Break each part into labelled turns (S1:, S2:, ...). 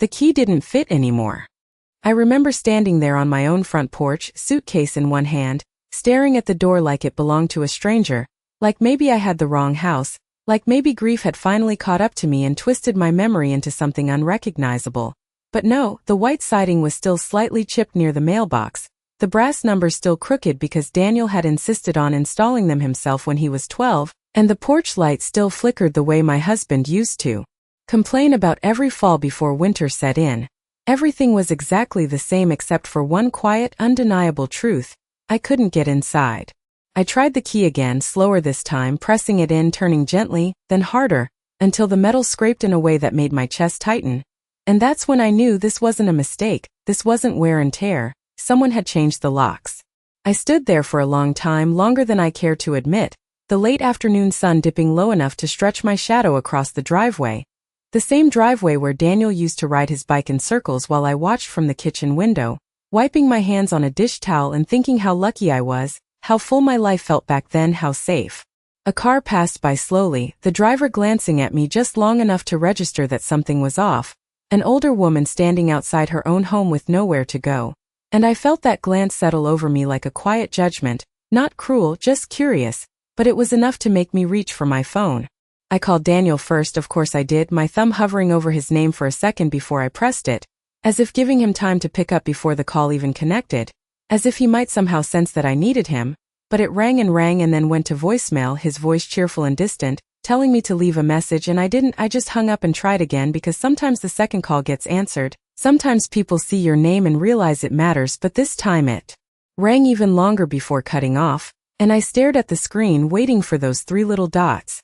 S1: The key didn't fit anymore. I remember standing there on my own front porch, suitcase in one hand, staring at the door like it belonged to a stranger, like maybe I had the wrong house, like maybe grief had finally caught up to me and twisted my memory into something unrecognizable. But no, the white siding was still slightly chipped near the mailbox, the brass numbers still crooked because Daniel had insisted on installing them himself when he was 12, and the porch light still flickered the way my husband used to complain about every fall before winter set in. Everything was exactly the same except for one quiet, undeniable truth: I couldn't get inside. I tried the key again, slower this time, pressing it in, turning gently, then harder, until the metal scraped in a way that made my chest tighten. And that's when I knew this wasn't a mistake, this wasn't wear and tear, someone had changed the locks. I stood there for a long time, longer than I cared to admit, the late afternoon sun dipping low enough to stretch my shadow across the driveway. The same driveway where Daniel used to ride his bike in circles while I watched from the kitchen window, wiping my hands on a dish towel and thinking how lucky I was, how full my life felt back then, how safe. A car passed by slowly, the driver glancing at me just long enough to register that something was off, an older woman standing outside her own home with nowhere to go. And I felt that glance settle over me like a quiet judgment, not cruel, just curious, but it was enough to make me reach for my phone. I called Daniel first, of course I did, my thumb hovering over his name for a second before I pressed it, as if giving him time to pick up before the call even connected, as if he might somehow sense that I needed him, but it rang and then went to voicemail, his voice cheerful and distant, telling me to leave a message, and I didn't. I just hung up and tried again because sometimes the second call gets answered, sometimes people see your name and realize it matters, but this time it rang even longer before cutting off, and I stared at the screen waiting for those three little dots.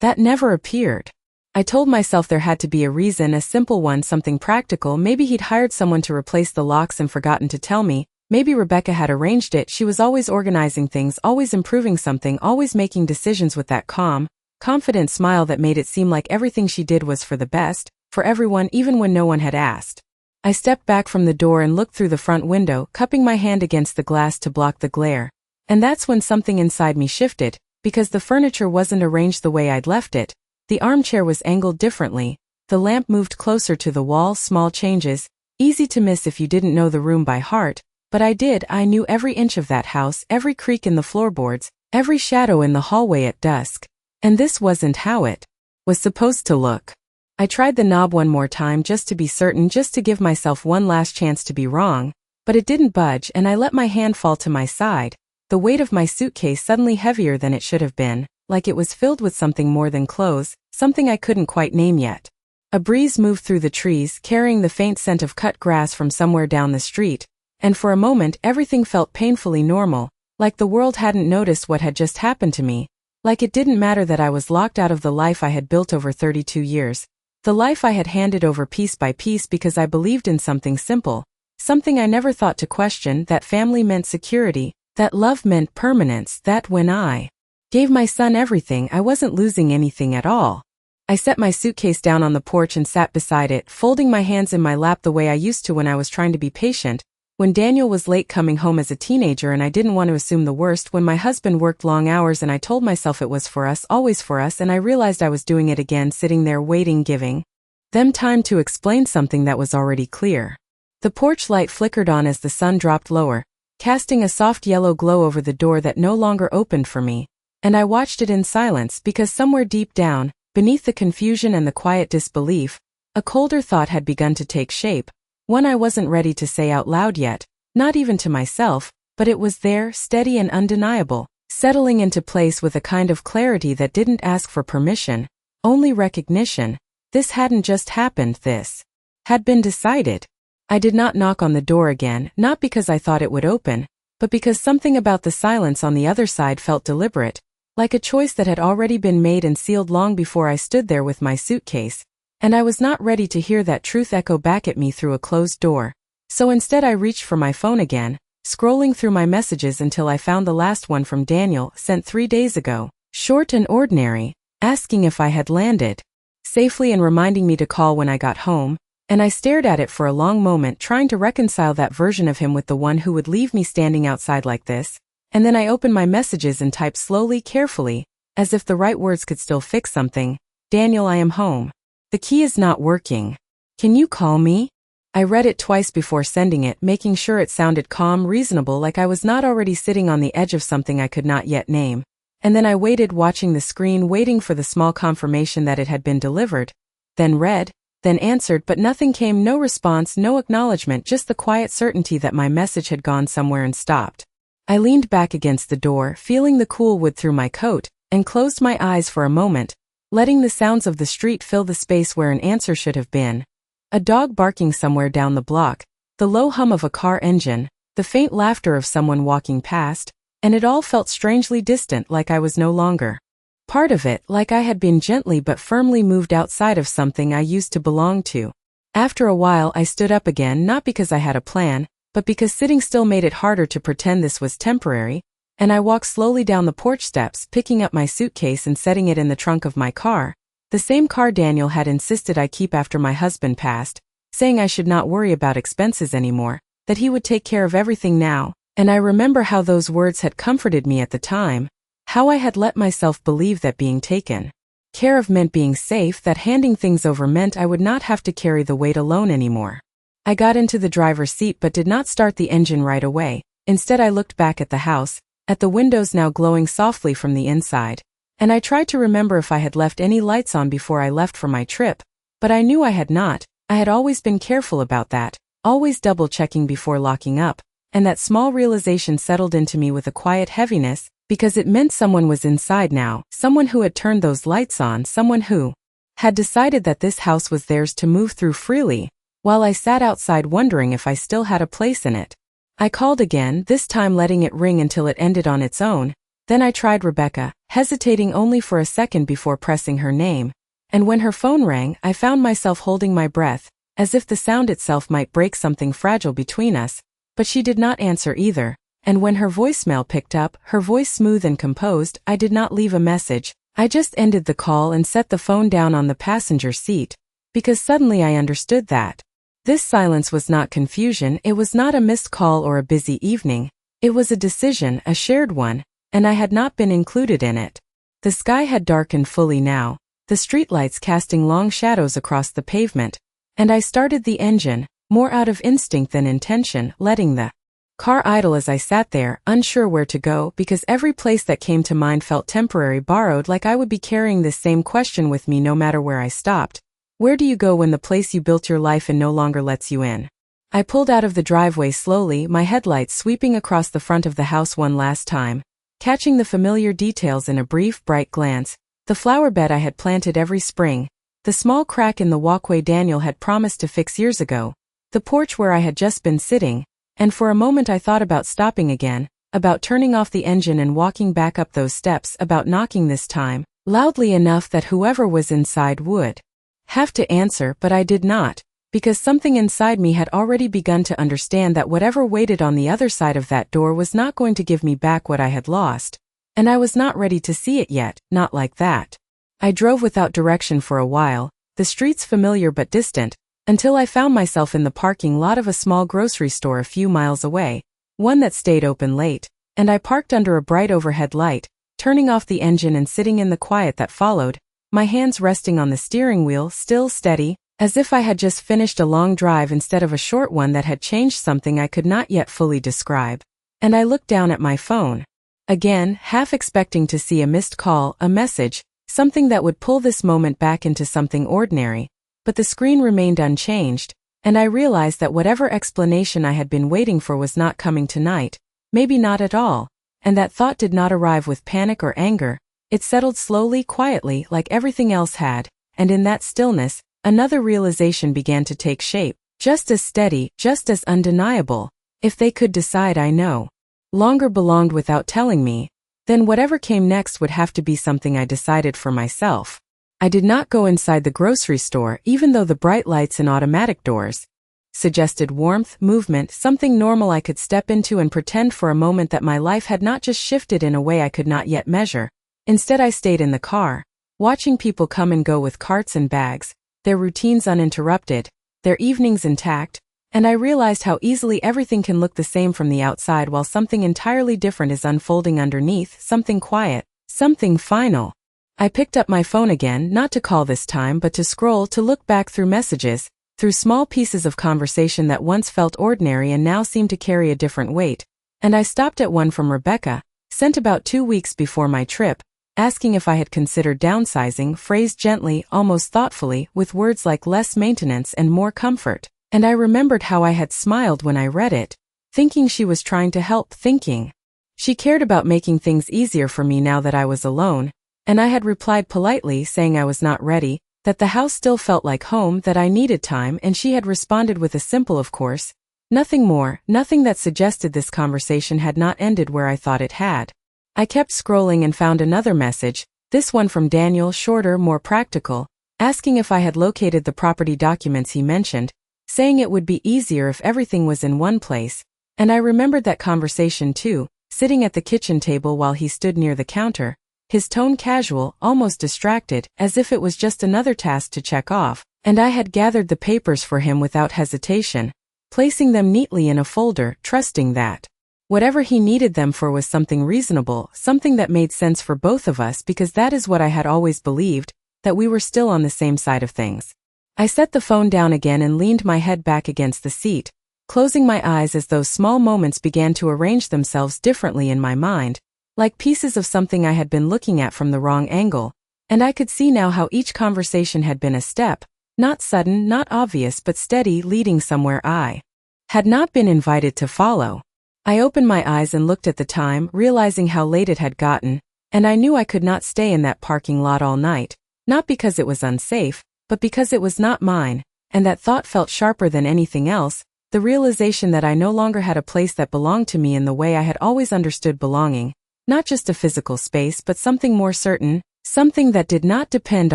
S1: That never appeared. I told myself there had to be a reason, a simple one, something practical. Maybe he'd hired someone to replace the locks and forgotten to tell me. Maybe Rebecca had arranged it. She was always organizing things, always improving something, always making decisions with that calm, confident smile that made it seem like everything she did was for the best, for everyone, even when no one had asked. I stepped back from the door and looked through the front window, cupping my hand against the glass to block the glare. And that's when something inside me shifted, because the furniture wasn't arranged the way I'd left it. The armchair was angled differently, the lamp moved closer to the wall, small changes, easy to miss if you didn't know the room by heart, but I did. I knew every inch of that house, every creak in the floorboards, every shadow in the hallway at dusk. And this wasn't how it was supposed to look. I tried the knob one more time just to be certain, just to give myself one last chance to be wrong, but it didn't budge, and I let my hand fall to my side, the weight of my suitcase suddenly heavier than it should have been, like it was filled with something more than clothes, something I couldn't quite name yet. A breeze moved through the trees, carrying the faint scent of cut grass from somewhere down the street, and for a moment everything felt painfully normal, like the world hadn't noticed what had just happened to me, like it didn't matter that I was locked out of the life I had built over 32 years, the life I had handed over piece by piece because I believed in something simple, something I never thought to question, that family meant security, that love meant permanence, that when I gave my son everything, I wasn't losing anything at all. I set my suitcase down on the porch and sat beside it, folding my hands in my lap the way I used to when I was trying to be patient, when Daniel was late coming home as a teenager and I didn't want to assume the worst, when my husband worked long hours and I told myself it was for us, always for us, and I realized I was doing it again, sitting there waiting, giving them time to explain something that was already clear. The porch light flickered on as the sun dropped lower, casting a soft yellow glow over the door that no longer opened for me, and I watched it in silence because somewhere deep down, beneath the confusion and the quiet disbelief, a colder thought had begun to take shape, one I wasn't ready to say out loud yet, not even to myself, but it was there, steady and undeniable, settling into place with a kind of clarity that didn't ask for permission, only recognition. This hadn't just happened, this had been decided. I did not knock on the door again, not because I thought it would open, but because something about the silence on the other side felt deliberate, like a choice that had already been made and sealed long before I stood there with my suitcase, and I was not ready to hear that truth echo back at me through a closed door. So instead I reached for my phone again, scrolling through my messages until I found the last one from Daniel, sent 3 days ago, short and ordinary, asking if I had landed safely and reminding me to call when I got home. And I stared at it for a long moment, trying to reconcile that version of him with the one who would leave me standing outside like this. And then I opened my messages and typed slowly, carefully, as if the right words could still fix something. Daniel, I am home. The key is not working. Can you call me? I read it twice before sending it, making sure it sounded calm, reasonable, like I was not already sitting on the edge of something I could not yet name. And then I waited, watching the screen, waiting for the small confirmation that it had been delivered. Then read, then answered, but nothing came, no response, no acknowledgement, just the quiet certainty that my message had gone somewhere and stopped. I leaned back against the door, feeling the cool wood through my coat, and closed my eyes for a moment, letting the sounds of the street fill the space where an answer should have been. A dog barking somewhere down the block, the low hum of a car engine, the faint laughter of someone walking past, and it all felt strangely distant, like I was no longer part of it, like I had been gently but firmly moved outside of something I used to belong to. After a while I stood up again, not because I had a plan, but because sitting still made it harder to pretend this was temporary, and I walked slowly down the porch steps, picking up my suitcase and setting it in the trunk of my car. The same car Daniel had insisted I keep after my husband passed, saying I should not worry about expenses anymore, that he would take care of everything now, and I remember how those words had comforted me at the time, how I had let myself believe that being taken care of meant being safe, that handing things over meant I would not have to carry the weight alone anymore. I got into the driver's seat but did not start the engine right away. Instead I looked back at the house, at the windows now glowing softly from the inside. And I tried to remember if I had left any lights on before I left for my trip, but I knew I had not. I had always been careful about that, always double-checking before locking up, and that small realization settled into me with a quiet heaviness, because it meant someone was inside now, someone who had turned those lights on, someone who had decided that this house was theirs to move through freely, while I sat outside wondering if I still had a place in it. I called again, this time letting it ring until it ended on its own. Then I tried Rebecca, hesitating only for a second before pressing her name, and when her phone rang, I found myself holding my breath, as if the sound itself might break something fragile between us, but she did not answer either, and when her voicemail picked up, her voice smooth and composed, I did not leave a message, I just ended the call and set the phone down on the passenger seat, because suddenly I understood that this silence was not confusion, it was not a missed call or a busy evening, it was a decision, a shared one, and I had not been included in it. The sky had darkened fully now, the streetlights casting long shadows across the pavement, and I started the engine, more out of instinct than intention, letting the car idle as I sat there, unsure where to go, because every place that came to mind felt temporary, borrowed, like I would be carrying this same question with me no matter where I stopped. Where do you go when the place you built your life in no longer lets you in? I pulled out of the driveway slowly, my headlights sweeping across the front of the house one last time, catching the familiar details in a brief, bright glance, the flower bed I had planted every spring, the small crack in the walkway Daniel had promised to fix years ago, the porch where I had just been sitting, and for a moment I thought about stopping again, about turning off the engine and walking back up those steps, about knocking this time, loudly enough that whoever was inside would have to answer, but I did not, because something inside me had already begun to understand that whatever waited on the other side of that door was not going to give me back what I had lost, and I was not ready to see it yet, not like that. I drove without direction for a while, the streets familiar but distant, until I found myself in the parking lot of a small grocery store a few miles away, one that stayed open late, and I parked under a bright overhead light, turning off the engine and sitting in the quiet that followed, my hands resting on the steering wheel, still steady, as if I had just finished a long drive instead of a short one that had changed something I could not yet fully describe. And I looked down at my phone. Again, half expecting to see a missed call, a message, something that would pull this moment back into something ordinary, but the screen remained unchanged, and I realized that whatever explanation I had been waiting for was not coming tonight, maybe not at all, and that thought did not arrive with panic or anger, it settled slowly, quietly, like everything else had, and in that stillness, another realization began to take shape, just as steady, just as undeniable. If they could decide I no longer belonged without telling me, then whatever came next would have to be something I decided for myself. I did not go inside the grocery store, even though the bright lights and automatic doors suggested warmth, movement, something normal I could step into and pretend for a moment that my life had not just shifted in a way I could not yet measure. Instead I stayed in the car, watching people come and go with carts and bags, their routines uninterrupted, their evenings intact, and I realized how easily everything can look the same from the outside while something entirely different is unfolding underneath, something quiet, something final. I picked up my phone again, not to call this time but to scroll, to look back through messages, through small pieces of conversation that once felt ordinary and now seemed to carry a different weight, and I stopped at one from Rebecca, sent about 2 weeks before my trip, asking if I had considered downsizing, phrased gently, almost thoughtfully, with words like less maintenance and more comfort. And I remembered how I had smiled when I read it, thinking she was trying to help, thinking she cared about making things easier for me now that I was alone, and I had replied politely saying I was not ready, that the house still felt like home, that I needed time, and she had responded with a simple of course. Nothing more, nothing that suggested this conversation had not ended where I thought it had. I kept scrolling and found another message, this one from Daniel, shorter, more practical, asking if I had located the property documents he mentioned, saying it would be easier if everything was in one place, and I remembered that conversation too, sitting at the kitchen table while he stood near the counter, his tone casual, almost distracted, as if it was just another task to check off, and I had gathered the papers for him without hesitation, placing them neatly in a folder, trusting that whatever he needed them for was something reasonable, something that made sense for both of us, because that is what I had always believed, that we were still on the same side of things. I set the phone down again and leaned my head back against the seat, closing my eyes as those small moments began to arrange themselves differently in my mind, like pieces of something I had been looking at from the wrong angle, and I could see now how each conversation had been a step, not sudden, not obvious, but steady, leading somewhere I had not been invited to follow. I opened my eyes and looked at the time, realizing how late it had gotten, and I knew I could not stay in that parking lot all night, not because it was unsafe, but because it was not mine, and that thought felt sharper than anything else, the realization that I no longer had a place that belonged to me in the way I had always understood belonging, not just a physical space but something more certain, something that did not depend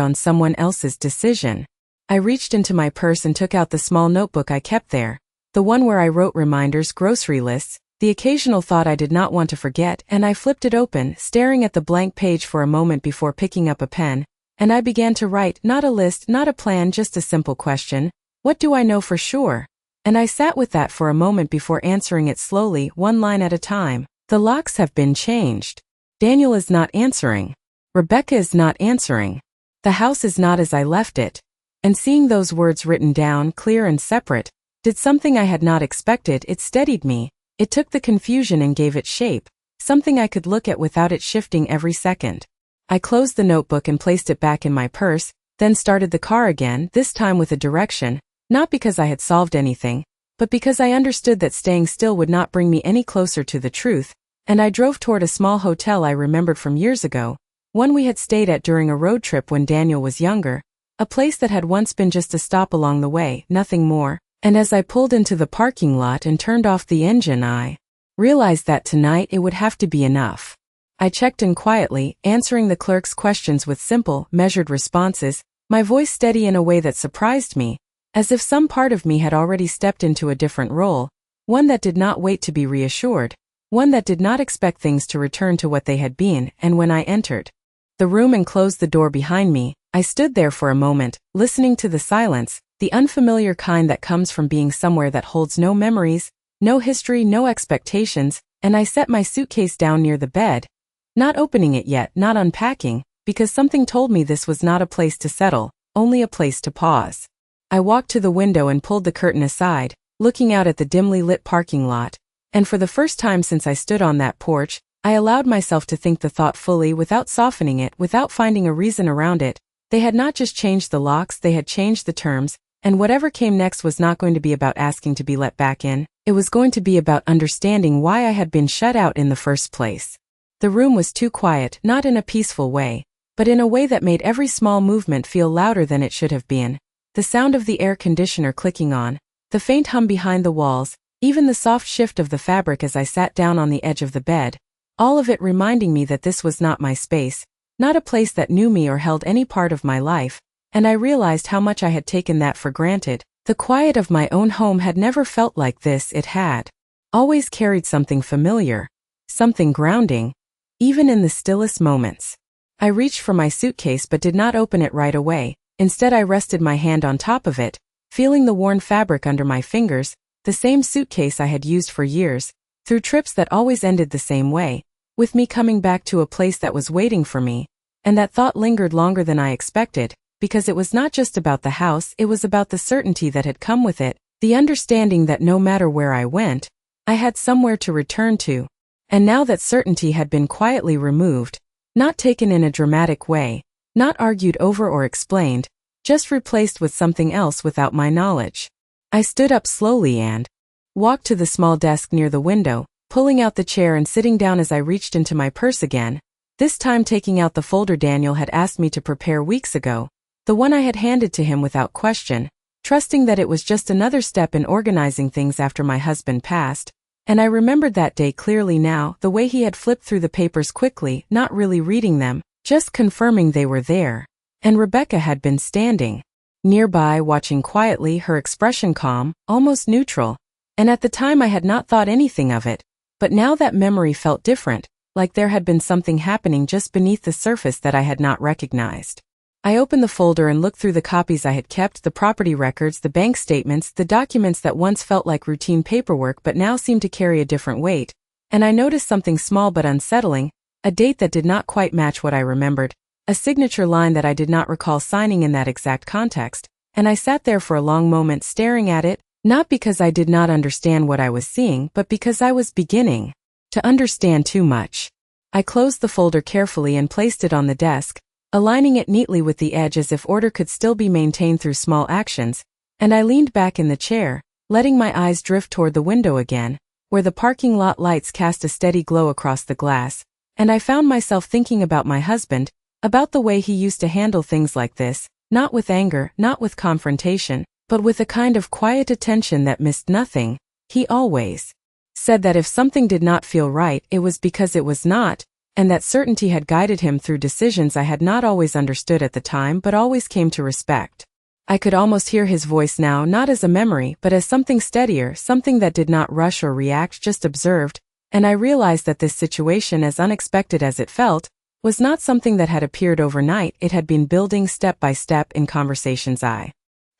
S1: on someone else's decision. I reached into my purse and took out the small notebook I kept there, the one where I wrote reminders, grocery lists, the occasional thought I did not want to forget, and I flipped it open, staring at the blank page for a moment before picking up a pen, and I began to write, not a list, not a plan, just a simple question. What do I know for sure? And I sat with that for a moment before answering it slowly, one line at a time. The locks have been changed. Daniel is not answering. Rebecca is not answering. The house is not as I left it. And seeing those words written down, clear and separate, did something I had not expected. It steadied me. It took the confusion and gave it shape, something I could look at without it shifting every second. I closed the notebook and placed it back in my purse, then started the car again, this time with a direction, not because I had solved anything, but because I understood that staying still would not bring me any closer to the truth, and I drove toward a small hotel I remembered from years ago, one we had stayed at during a road trip when Daniel was younger, a place that had once been just a stop along the way, nothing more. And as I pulled into the parking lot and turned off the engine, I realized that tonight it would have to be enough. I checked in quietly, answering the clerk's questions with simple, measured responses, my voice steady in a way that surprised me, as if some part of me had already stepped into a different role, one that did not wait to be reassured, one that did not expect things to return to what they had been. And when I entered the room and closed the door behind me, I stood there for a moment, listening to the silence, the unfamiliar kind that comes from being somewhere that holds no memories, no history, no expectations, and I set my suitcase down near the bed, not opening it yet, not unpacking, because something told me this was not a place to settle, only a place to pause. I walked to the window and pulled the curtain aside, looking out at the dimly lit parking lot, and for the first time since I stood on that porch, I allowed myself to think the thought fully without softening it, without finding a reason around it. They had not just changed the locks, they had changed the terms, and whatever came next was not going to be about asking to be let back in, it was going to be about understanding why I had been shut out in the first place. The room was too quiet, not in a peaceful way, but in a way that made every small movement feel louder than it should have been. The sound of the air conditioner clicking on, the faint hum behind the walls, even the soft shift of the fabric as I sat down on the edge of the bed, all of it reminding me that this was not my space, not a place that knew me or held any part of my life, and I realized how much I had taken that for granted. The quiet of my own home had never felt like this. It had always carried something familiar, something grounding, even in the stillest moments. I reached for my suitcase but did not open it right away. Instead, I rested my hand on top of it, feeling the worn fabric under my fingers, the same suitcase I had used for years, through trips that always ended the same way, with me coming back to a place that was waiting for me, and that thought lingered longer than I expected. because it was not just about the house, it was about the certainty that had come with it, the understanding that no matter where I went, I had somewhere to return to. And now that certainty had been quietly removed, not taken in a dramatic way, not argued over or explained, just replaced with something else without my knowledge. I stood up slowly and walked to the small desk near the window, pulling out the chair and sitting down as I reached into my purse again, this time taking out the folder Daniel had asked me to prepare weeks ago, the one I had handed to him without question, trusting that it was just another step in organizing things after my husband passed. And I remembered that day clearly now, the way he had flipped through the papers quickly, not really reading them, just confirming they were there. And Rebecca had been standing nearby, watching quietly, her expression calm, almost neutral. And at the time I had not thought anything of it, but now that memory felt different, like there had been something happening just beneath the surface that I had not recognized. I opened the folder and looked through the copies I had kept, the property records, the bank statements, the documents that once felt like routine paperwork but now seemed to carry a different weight, and I noticed something small but unsettling, a date that did not quite match what I remembered, a signature line that I did not recall signing in that exact context, and I sat there for a long moment staring at it, not because I did not understand what I was seeing, but because I was beginning to understand too much. I closed the folder carefully and placed it on the desk, aligning it neatly with the edge as if order could still be maintained through small actions, and I leaned back in the chair, letting my eyes drift toward the window again, where the parking lot lights cast a steady glow across the glass, and I found myself thinking about my husband, about the way he used to handle things like this, not with anger, not with confrontation, but with a kind of quiet attention that missed nothing. He always said that if something did not feel right, it was because it was not, and that certainty had guided him through decisions I had not always understood at the time but always came to respect. I could almost hear his voice now, not as a memory but as something steadier, something that did not rush or react, just observed, and I realized that this situation, as unexpected as it felt, was not something that had appeared overnight. It had been building step by step in conversations I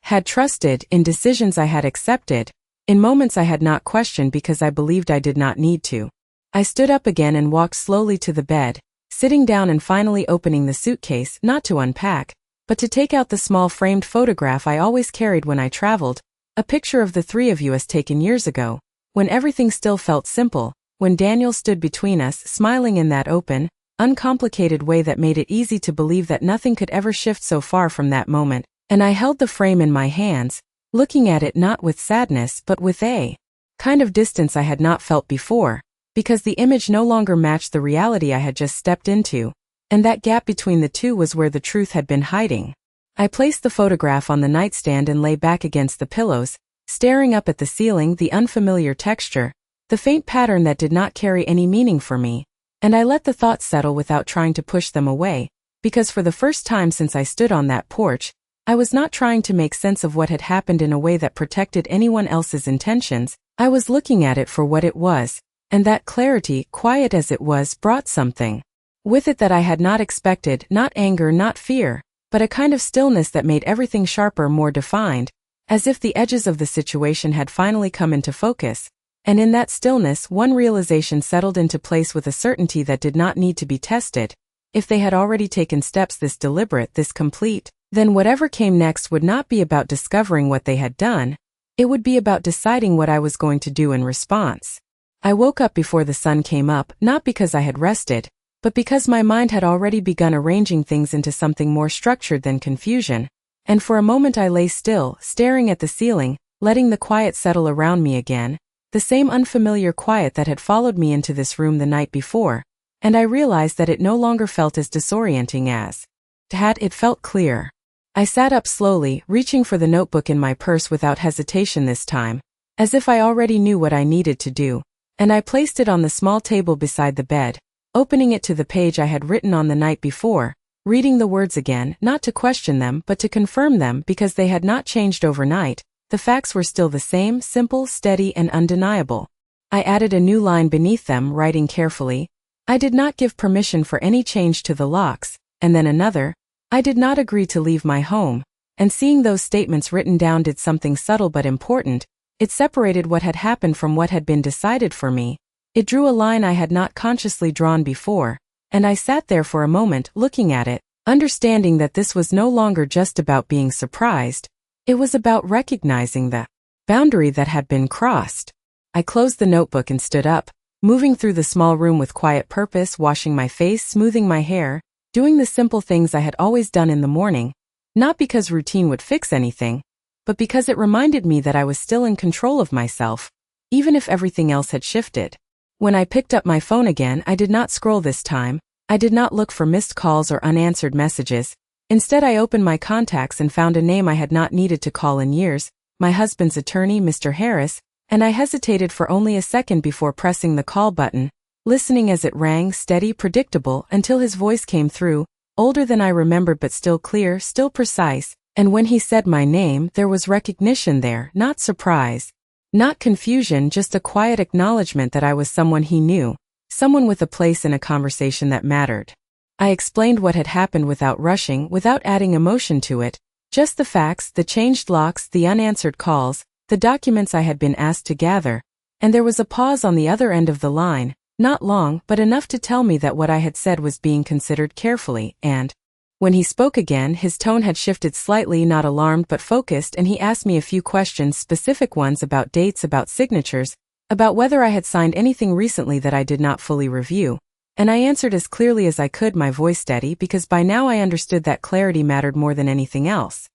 S1: had trusted, in decisions I had accepted, in moments I had not questioned because I believed I did not need to. I stood up again and walked slowly to the bed, sitting down and finally opening the suitcase, not to unpack, but to take out the small framed photograph I always carried when I traveled, a picture of the three of you as taken years ago, when everything still felt simple, when Daniel stood between us, smiling in that open, uncomplicated way that made it easy to believe that nothing could ever shift so far from that moment, and I held the frame in my hands, looking at it not with sadness but with a kind of distance I had not felt before, because the image no longer matched the reality I had just stepped into, and that gap between the two was where the truth had been hiding. I placed the photograph on the nightstand and lay back against the pillows, staring up at the ceiling, the unfamiliar texture, the faint pattern that did not carry any meaning for me, and I let the thoughts settle without trying to push them away, because for the first time since I stood on that porch, I was not trying to make sense of what had happened in a way that protected anyone else's intentions. I was looking at it for what it was, and that clarity, quiet as it was, brought something with it that I had not expected, not anger, not fear, but a kind of stillness that made everything sharper, more defined, as if the edges of the situation had finally come into focus, and in that stillness one realization settled into place with a certainty that did not need to be tested. If they had already taken steps this deliberate, this complete, then whatever came next would not be about discovering what they had done, it would be about deciding what I was going to do in response. I woke up before the sun came up, not because I had rested, but because my mind had already begun arranging things into something more structured than confusion, and for a moment I lay still, staring at the ceiling, letting the quiet settle around me again, the same unfamiliar quiet that had followed me into this room the night before, and I realized that it no longer felt as disorienting as it felt clear. I sat up slowly, reaching for the notebook in my purse without hesitation this time, as if I already knew what I needed to do, and I placed it on the small table beside the bed, opening it to the page I had written on the night before, reading the words again, not to question them but to confirm them because they had not changed overnight. The facts were still the same, simple, steady, and undeniable. I added a new line beneath them, writing carefully, I did not give permission for any change to the locks, and then another, I did not agree to leave my home, and seeing those statements written down did something subtle but important. It separated what had happened from what had been decided for me. It drew a line I had not consciously drawn before, and I sat there for a moment looking at it, Understanding that this was no longer just about being surprised, it was about recognizing the boundary that had been crossed. I closed the notebook and stood up, moving through the small room with quiet purpose, washing my face, smoothing my hair, doing the simple things I had always done in the morning, not because routine would fix anything, but because it reminded me that I was still in control of myself, even if everything else had shifted. When I picked up my phone again, I did not scroll this time. I did not look for missed calls or unanswered messages. Instead, I opened my contacts and found a name I had not needed to call in years, my husband's attorney, Mr. Harris, and I hesitated for only a second before pressing the call button, listening as it rang, steady, predictable, until his voice came through, older than I remembered but still clear, still precise, and when he said my name, there was recognition there, not surprise. Not confusion, just a quiet acknowledgement that I was someone he knew, someone with a place in a conversation that mattered. I explained what had happened without rushing, without adding emotion to it, just the facts, the changed locks, the unanswered calls, the documents I had been asked to gather, and there was a pause on the other end of the line, not long, but enough to tell me that what I had said was being considered carefully, and when he spoke again, his tone had shifted slightly, not alarmed but focused, and he asked me a few questions, specific ones about dates, about signatures, about whether I had signed anything recently that I did not fully review, and I answered as clearly as I could, my voice steady, because by now I understood that clarity mattered more than anything else.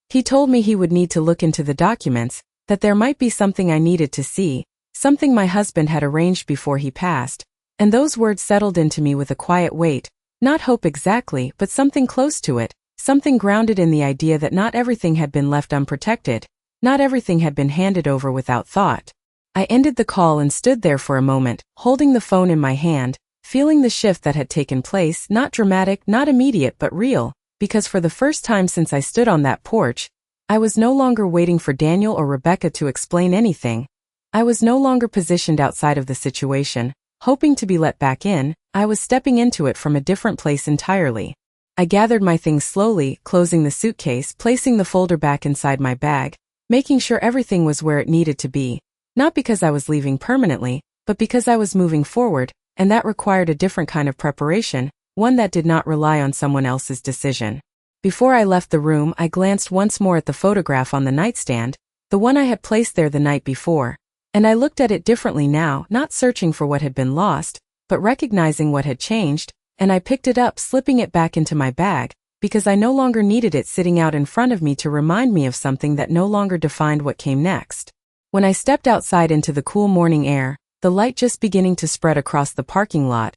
S1: He told me he would need to look into the documents, that there might be something I needed to see, something my husband had arranged before he passed, and those words settled into me with a quiet weight. Not hope exactly, but something close to it, something grounded in the idea that not everything had been left unprotected, not everything had been handed over without thought. I ended the call and stood there for a moment, holding the phone in my hand, feeling the shift that had taken place, not dramatic, not immediate but real, because for the first time since I stood on that porch, I was no longer waiting for Daniel or Rebecca to explain anything. I was no longer positioned outside of the situation, hoping to be let back in. I was stepping into it from a different place entirely. I gathered my things slowly, closing the suitcase, placing the folder back inside my bag, making sure everything was where it needed to be, not because I was leaving permanently, but because I was moving forward, and that required a different kind of preparation, one that did not rely on someone else's decision. Before I left the room, I glanced once more at the photograph on the nightstand, the one I had placed there the night before, and I looked at it differently now, not searching for what had been lost, but recognizing what had changed, and I picked it up, slipping it back into my bag, because I no longer needed it sitting out in front of me to remind me of something that no longer defined what came next. When I stepped outside into the cool morning air, the light just beginning to spread across the parking lot,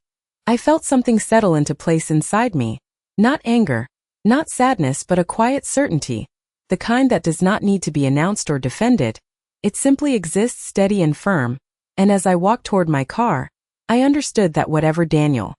S1: I felt something settle into place inside me. Not anger, not sadness, but a quiet certainty, the kind that does not need to be announced or defended. It simply exists steady and firm, and as I walked toward my car, I understood that whatever Daniel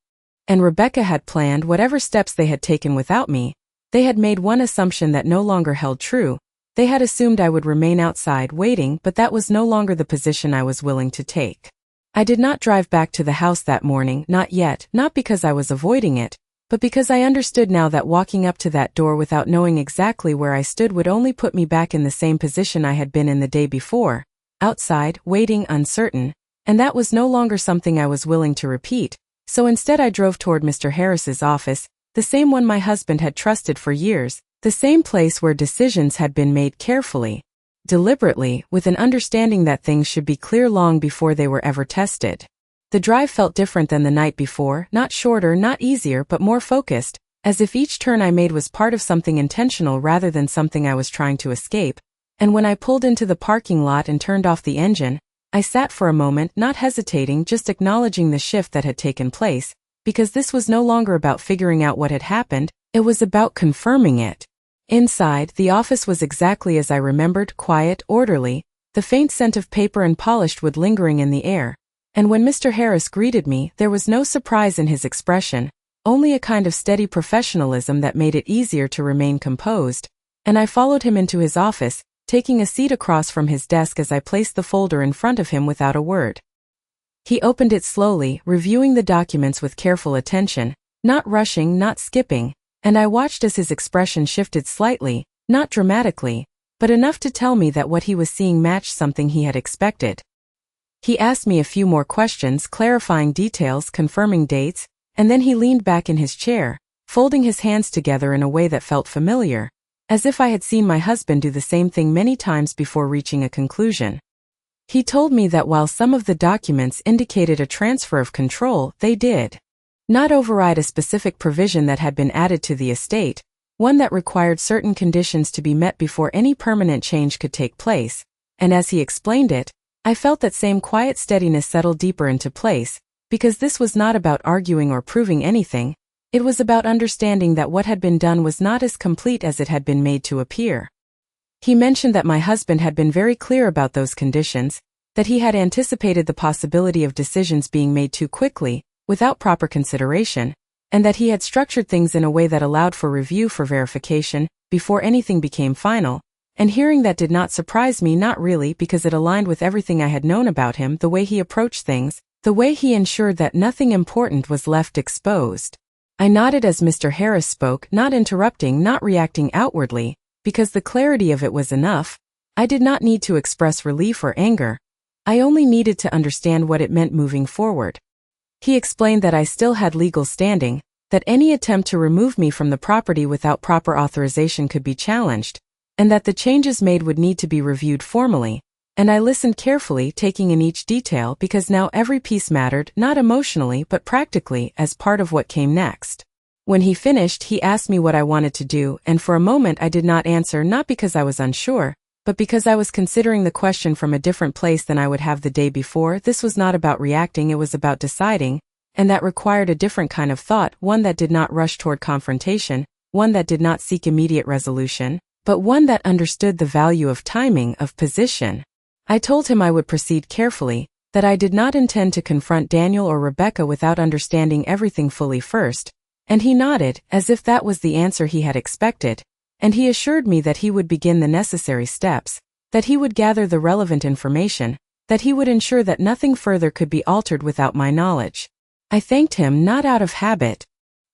S1: and Rebecca had planned, whatever steps they had taken without me, they had made one assumption that no longer held true. They had assumed I would remain outside waiting, but that was no longer the position I was willing to take. I did not drive back to the house that morning, not yet, not because I was avoiding it, but because I understood now that walking up to that door without knowing exactly where I stood would only put me back in the same position I had been in the day before, outside, waiting, uncertain, and that was no longer something I was willing to repeat, so instead I drove toward Mr. Harris's office, the same one my husband had trusted for years, the same place where decisions had been made carefully, deliberately, with an understanding that things should be clear long before they were ever tested. The drive felt different than the night before, not shorter, not easier, but more focused, as if each turn I made was part of something intentional rather than something I was trying to escape, and when I pulled into the parking lot and turned off the engine, I sat for a moment, not hesitating, just acknowledging the shift that had taken place, because this was no longer about figuring out what had happened, it was about confirming it. Inside, the office was exactly as I remembered, quiet, orderly, the faint scent of paper and polished wood lingering in the air, and when Mr. Harris greeted me, there was no surprise in his expression, only a kind of steady professionalism that made it easier to remain composed, and I followed him into his office, taking a seat across from his desk as I placed the folder in front of him without a word. He opened it slowly, reviewing the documents with careful attention, not rushing, not skipping, and I watched as his expression shifted slightly, not dramatically, but enough to tell me that what he was seeing matched something he had expected. He asked me a few more questions, clarifying details, confirming dates, and then he leaned back in his chair, folding his hands together in a way that felt familiar, as if I had seen my husband do the same thing many times before reaching a conclusion. He told me that while some of the documents indicated a transfer of control, they did not override a specific provision that had been added to the estate, one that required certain conditions to be met before any permanent change could take place, and as he explained it, I felt that same quiet steadiness settle deeper into place, because this was not about arguing or proving anything, it was about understanding that what had been done was not as complete as it had been made to appear. He mentioned that my husband had been very clear about those conditions, that he had anticipated the possibility of decisions being made too quickly, without proper consideration, and that he had structured things in a way that allowed for review for verification, before anything became final, and hearing that did not surprise me, not really, because it aligned with everything I had known about him, the way he approached things, the way he ensured that nothing important was left exposed. I nodded as Mr. Harris spoke, not interrupting, not reacting outwardly, because the clarity of it was enough. I did not need to express relief or anger. I only needed to understand what it meant moving forward. He explained that I still had legal standing, that any attempt to remove me from the property without proper authorization could be challenged, and that the changes made would need to be reviewed formally, and I listened carefully, taking in each detail because now every piece mattered, not emotionally but practically, as part of what came next. When he finished, he asked me what I wanted to do, and for a moment I did not answer, not because I was unsure, but because I was considering the question from a different place than I would have the day before. This was not about reacting, it was about deciding, and that required a different kind of thought, one that did not rush toward confrontation, one that did not seek immediate resolution, but one that understood the value of timing, of position. I told him I would proceed carefully, that I did not intend to confront Daniel or Rebecca without understanding everything fully first, and he nodded, as if that was the answer he had expected, and he assured me that he would begin the necessary steps, that he would gather the relevant information, that he would ensure that nothing further could be altered without my knowledge. I thanked him not out of habit,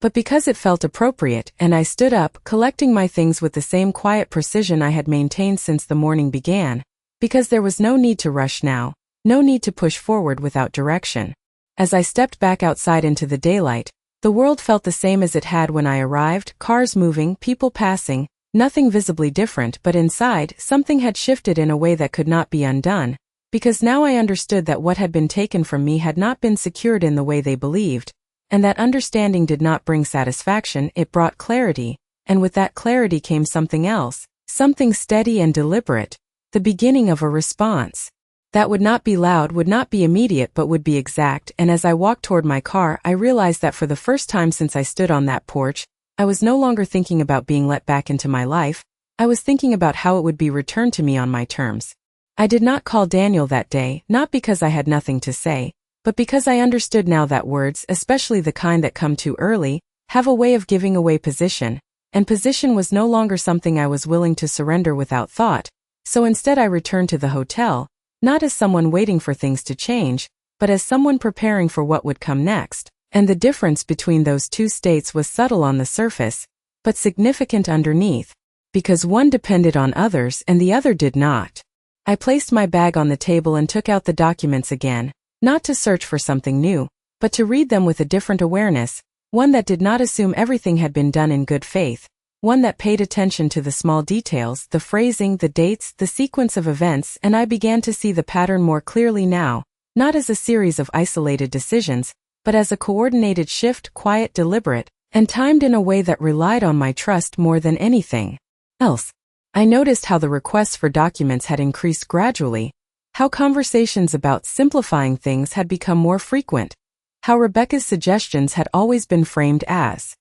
S1: but because it felt appropriate, and I stood up, collecting my things with the same quiet precision I had maintained since the morning began, because there was no need to rush now, no need to push forward without direction. As I stepped back outside into the daylight, the world felt the same as it had when I arrived, cars moving, people passing, nothing visibly different, but inside, something had shifted in a way that could not be undone, because now I understood that what had been taken from me had not been secured in the way they believed, and that understanding did not bring satisfaction, it brought clarity, and with that clarity came something else, something steady and deliberate, the beginning of a response. That would not be loud, would not be immediate, but would be exact, and as I walked toward my car, I realized that for the first time since I stood on that porch, I was no longer thinking about being let back into my life, I was thinking about how it would be returned to me on my terms. I did not call Daniel that day, not because I had nothing to say, but because I understood now that words, especially the kind that come too early, have a way of giving away position, and position was no longer something I was willing to surrender without thought, so instead I returned to the hotel, not as someone waiting for things to change, but as someone preparing for what would come next, and the difference between those two states was subtle on the surface, but significant underneath, because one depended on others and the other did not. I placed my bag on the table and took out the documents again, not to search for something new, but to read them with a different awareness, one that did not assume everything had been done in good faith, one that paid attention to the small details, the phrasing, the dates, the sequence of events, and I began to see the pattern more clearly now, not as a series of isolated decisions, but as a coordinated shift, quiet, deliberate, and timed in a way that relied on my trust more than anything else. I noticed how the requests for documents had increased gradually, how conversations about simplifying things had become more frequent, how Rebecca's suggestions had always been framed as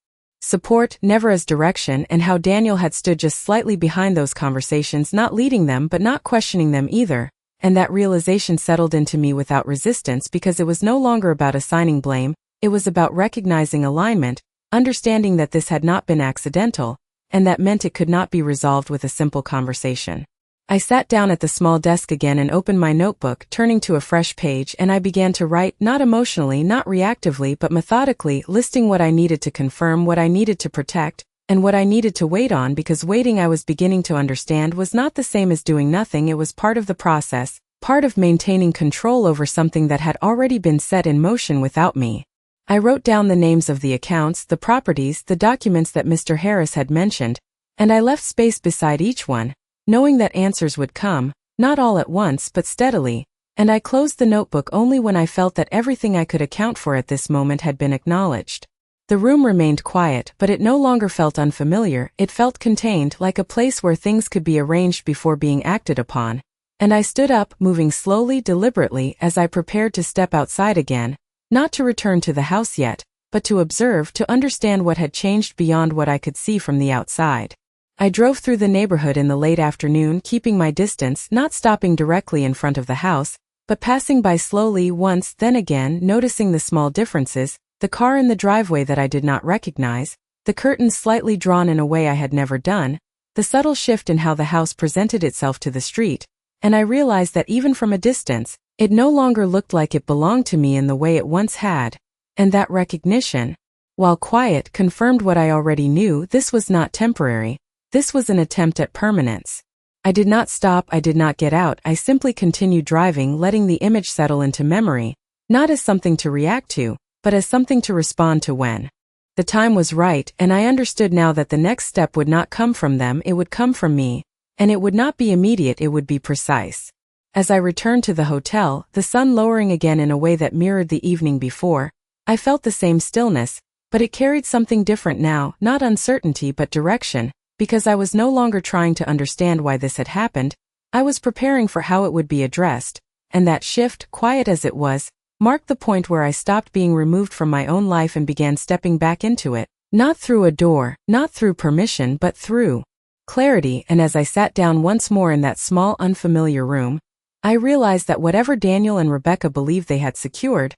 S1: support, never as direction, and how Daniel had stood just slightly behind those conversations, not leading them but not questioning them either, and that realization settled into me without resistance because it was no longer about assigning blame, it was about recognizing alignment, understanding that this had not been accidental, and that meant it could not be resolved with a simple conversation. I sat down at the small desk again and opened my notebook, turning to a fresh page, and I began to write, not emotionally, not reactively, but methodically, listing what I needed to confirm, what I needed to protect, and what I needed to wait on, because waiting, I was beginning to understand, was not the same as doing nothing. It was part of the process, part of maintaining control over something that had already been set in motion without me. I wrote down the names of the accounts, the properties, the documents that Mr. Harris had mentioned, and I left space beside each one, knowing that answers would come, not all at once but steadily, and I closed the notebook only when I felt that everything I could account for at this moment had been acknowledged. The room remained quiet, but it no longer felt unfamiliar, it felt contained, like a place where things could be arranged before being acted upon. And I stood up, moving slowly, deliberately, as I prepared to step outside again, not to return to the house yet, but to observe, to understand what had changed beyond what I could see from the outside. I drove through the neighborhood in the late afternoon, keeping my distance, not stopping directly in front of the house, but passing by slowly once, then again, noticing the small differences, the car in the driveway that I did not recognize, the curtains slightly drawn in a way I had never done, the subtle shift in how the house presented itself to the street, and I realized that even from a distance, it no longer looked like it belonged to me in the way it once had, and that recognition, while quiet, confirmed what I already knew. This was not temporary, this was an attempt at permanence. I did not stop, I did not get out, I simply continued driving, letting the image settle into memory, not as something to react to, but as something to respond to when the time was right, and I understood now that the next step would not come from them, it would come from me, and it would not be immediate, it would be precise. As I returned to the hotel, the sun lowering again in a way that mirrored the evening before, I felt the same stillness, but it carried something different now, not uncertainty but direction, because I was no longer trying to understand why this had happened, I was preparing for how it would be addressed, and that shift, quiet as it was, marked the point where I stopped being removed from my own life and began stepping back into it, not through a door, not through permission but through clarity. And as I sat down once more in that small unfamiliar room, I realized that whatever Daniel and Rebecca believed they had secured,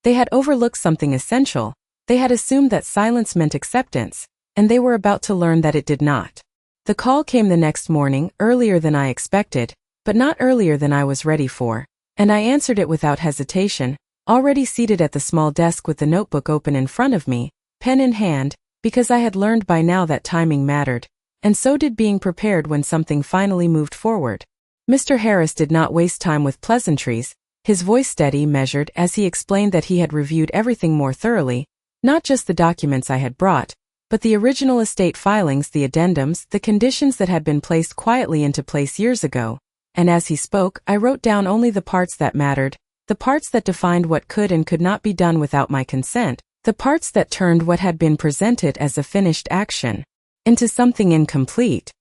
S1: they had overlooked something essential. They had assumed that silence meant acceptance, and they were about to learn that it did not. The call came the next morning, earlier than I expected, but not earlier than I was ready for, and I answered it without hesitation, already seated at the small desk with the notebook open in front of me, pen in hand, because I had learned by now that timing mattered, and so did being prepared when something finally moved forward. Mr. Harris did not waste time with pleasantries, his voice steady, measured, as he explained that he had reviewed everything more thoroughly, not just the documents I had brought, but the original estate filings, the addendums, the conditions that had been placed quietly into place years ago, and as he spoke, I wrote down only the parts that mattered, the parts that defined what could and could not be done without my consent, the parts that turned what had been presented as a finished action into something incomplete.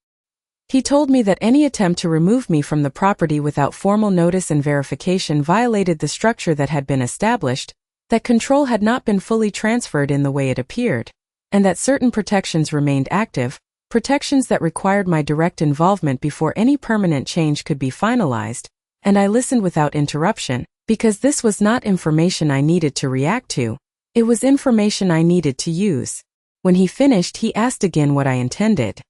S1: He told me that any attempt to remove me from the property without formal notice and verification violated the structure that had been established, that control had not been fully transferred in the way it appeared, and that certain protections remained active, protections that required my direct involvement before any permanent change could be finalized, and I listened without interruption, because this was not information I needed to react to, it was information I needed to use. When he finished, he asked again what I intended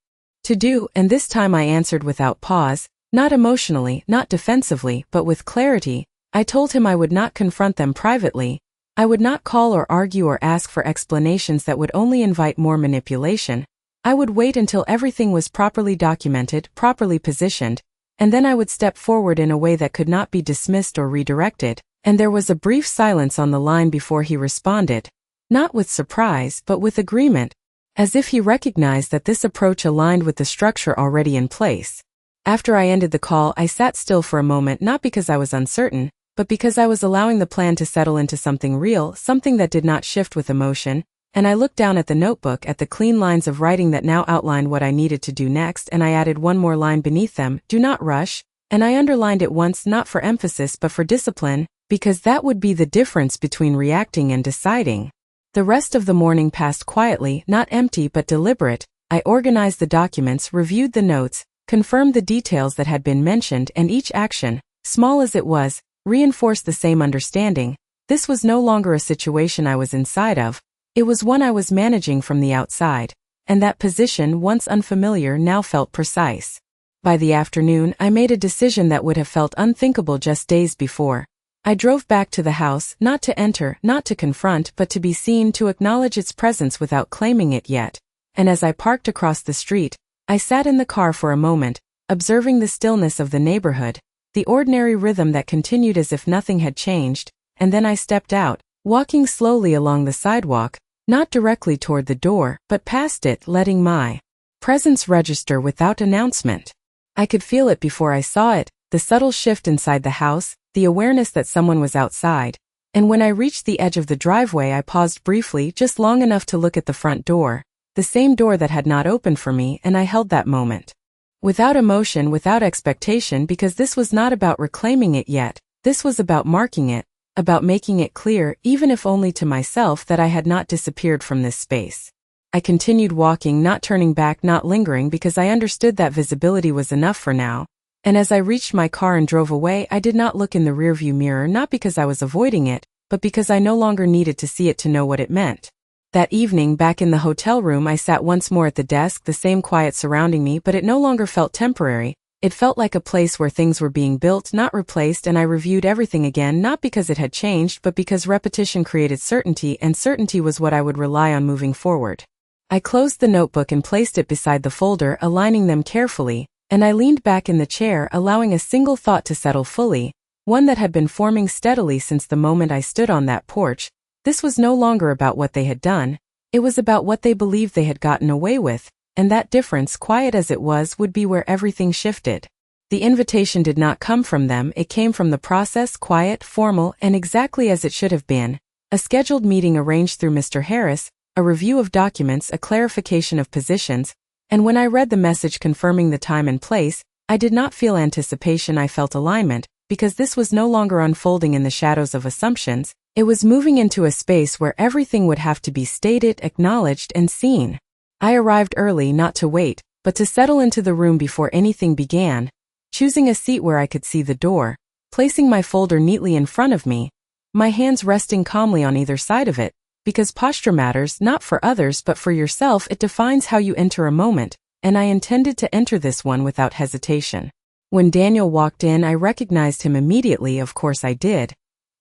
S1: to do, and this time I answered without pause, not emotionally, not defensively, but with clarity. I told him I would not confront them privately, I would not call or argue or ask for explanations that would only invite more manipulation. I would wait until everything was properly documented, properly positioned, and then I would step forward in a way that could not be dismissed or redirected. And there was a brief silence on the line before he responded, not with surprise but with agreement, as if he recognized that this approach aligned with the structure already in place. After I ended the call, I sat still for a moment, not because I was uncertain, but because I was allowing the plan to settle into something real, something that did not shift with emotion, and I looked down at the notebook, at the clean lines of writing that now outlined what I needed to do next, and I added one more line beneath them, "Do not rush," and I underlined it once, not for emphasis but for discipline, because that would be the difference between reacting and deciding. The rest of the morning passed quietly, not empty but deliberate. I organized the documents, reviewed the notes, confirmed the details that had been mentioned, and each action, small as it was, reinforced the same understanding. This was no longer a situation I was inside of, it was one I was managing from the outside, and that position, once unfamiliar, now felt precise. By the afternoon, I made a decision that would have felt unthinkable just days before. I drove back to the house, not to enter, not to confront, but to be seen, to acknowledge its presence without claiming it yet. And as I parked across the street, I sat in the car for a moment, observing the stillness of the neighborhood, the ordinary rhythm that continued as if nothing had changed, and then I stepped out, walking slowly along the sidewalk, not directly toward the door, but past it, letting my presence register without announcement. I could feel it before I saw it, the subtle shift inside the house, the awareness that someone was outside. And when I reached the edge of the driveway, I paused briefly, just long enough to look at the front door, the same door that had not opened for me, and I held that moment. Without emotion, without expectation, because this was not about reclaiming it yet, this was about marking it, about making it clear, even if only to myself, that I had not disappeared from this space. I continued walking, not turning back, not lingering, because I understood that visibility was enough for now. And as I reached my car and drove away, I did not look in the rearview mirror, not because I was avoiding it, but because I no longer needed to see it to know what it meant. That evening, back in the hotel room, I sat once more at the desk, the same quiet surrounding me, but it no longer felt temporary. It felt like a place where things were being built, not replaced, and I reviewed everything again, not because it had changed, but because repetition created certainty, and certainty was what I would rely on moving forward. I closed the notebook and placed it beside the folder, aligning them carefully, and I leaned back in the chair, allowing a single thought to settle fully, one that had been forming steadily since the moment I stood on that porch. This was no longer about what they had done, it was about what they believed they had gotten away with, and that difference, quiet as it was, would be where everything shifted. The invitation did not come from them, it came from the process, quiet, formal, and exactly as it should have been. A scheduled meeting arranged through Mr. Harris, a review of documents, a clarification of positions, and when I read the message confirming the time and place, I did not feel anticipation, I felt alignment, because this was no longer unfolding in the shadows of assumptions. It was moving into a space where everything would have to be stated, acknowledged, and seen. I arrived early, not to wait, but to settle into the room before anything began, choosing a seat where I could see the door, placing my folder neatly in front of me, my hands resting calmly on either side of it, because posture matters, not for others but for yourself. It defines how you enter a moment, and I intended to enter this one without hesitation. When Daniel walked in, I recognized him immediately, of course I did.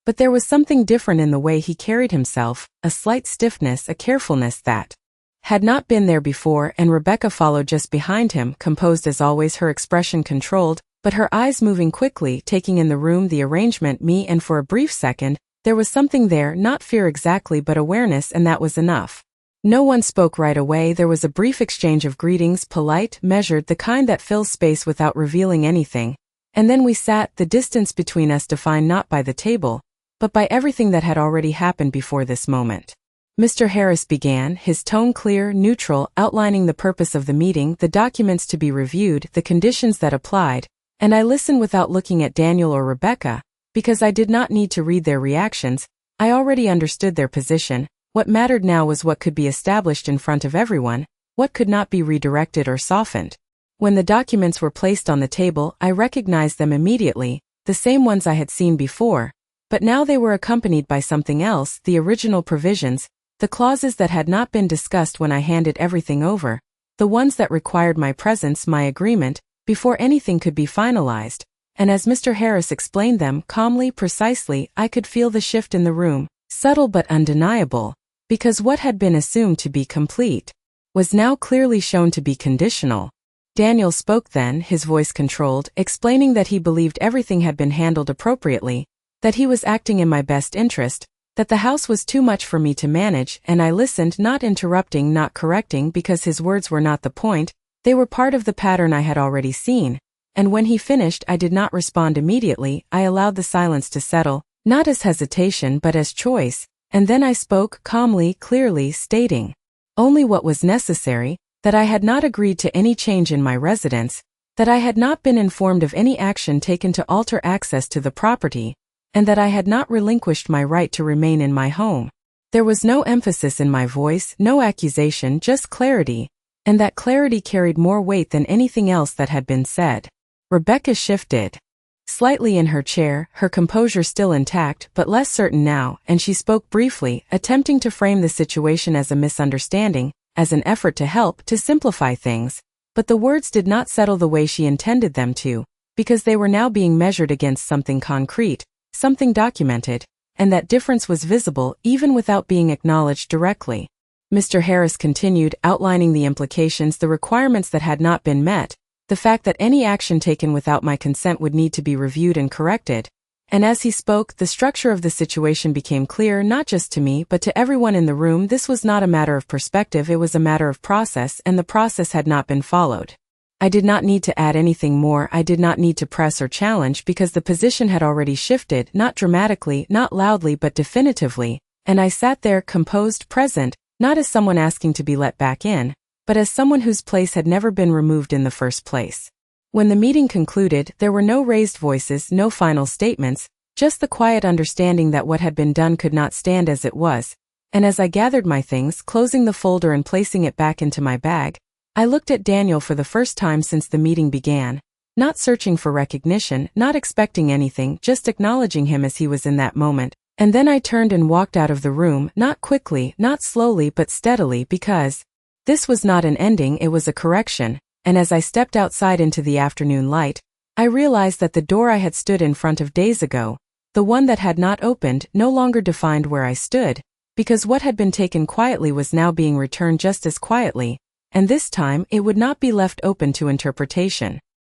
S1: But there was something different in the way he carried himself, a slight stiffness, a carefulness that had not been there before, and Rebecca followed just behind him, composed as always, her expression controlled, but her eyes moving quickly, taking in the room, the arrangement, me, and for a brief second, there was something there, not fear exactly, but awareness, and that was enough. No one spoke right away. There was a brief exchange of greetings, polite, measured, the kind that fills space without revealing anything. And then we sat, the distance between us defined not by the table, but by everything that had already happened before this moment. Mr. Harris began, his tone clear, neutral, outlining the purpose of the meeting, the documents to be reviewed, the conditions that applied, and I listened without looking at Daniel or Rebecca, because I did not need to read their reactions. I already understood their position. What mattered now was what could be established in front of everyone, what could not be redirected or softened. When the documents were placed on the table, I recognized them immediately, the same ones I had seen before. But now they were accompanied by something else, the original provisions, the clauses that had not been discussed when I handed everything over, the ones that required my presence, my agreement, before anything could be finalized. And as Mr. Harris explained them, calmly, precisely, I could feel the shift in the room, subtle but undeniable, because what had been assumed to be complete was now clearly shown to be conditional. Daniel spoke then, his voice controlled, explaining that he believed everything had been handled appropriately, that he was acting in my best interest, that the house was too much for me to manage, and I listened, not interrupting, not correcting, because his words were not the point, they were part of the pattern I had already seen. And when he finished, I did not respond immediately. I allowed the silence to settle, not as hesitation but as choice, and then I spoke, calmly, clearly, stating only what was necessary, that I had not agreed to any change in my residence, that I had not been informed of any action taken to alter access to the property, and that I had not relinquished my right to remain in my home. There was no emphasis in my voice, no accusation, just clarity, and that clarity carried more weight than anything else that had been said. Rebecca shifted slightly in her chair, her composure still intact but less certain now, and she spoke briefly, attempting to frame the situation as a misunderstanding, as an effort to help, to simplify things. But the words did not settle the way she intended them to, because they were now being measured against something concrete, something documented, and that difference was visible even without being acknowledged directly. Mr. Harris continued, outlining the implications, the requirements that had not been met, the fact that any action taken without my consent would need to be reviewed and corrected, And as he spoke, the structure of the situation became clear not just to me but to everyone in the room. This was not a matter of perspective, it was a matter of process, and the process had not been followed. I did not need to add anything more, I did not need to press or challenge because the position had already shifted, not dramatically, not loudly but definitively, and I sat there composed, present, not as someone asking to be let back in, but as someone whose place had never been removed in the first place. When the meeting concluded, there were no raised voices, no final statements, just the quiet understanding that what had been done could not stand as it was, and as I gathered my things, closing the folder and placing it back into my bag, I looked at Daniel for the first time since the meeting began, not searching for recognition, not expecting anything, just acknowledging him as he was in that moment, and then I turned and walked out of the room, not quickly, not slowly but steadily, because this was not an ending, it was a correction. And as I stepped outside into the afternoon light, I realized that the door I had stood in front of days ago, the one that had not opened, no longer defined where I stood, because what had been taken quietly was now being returned just as quietly, and this time it would not be left open to interpretation.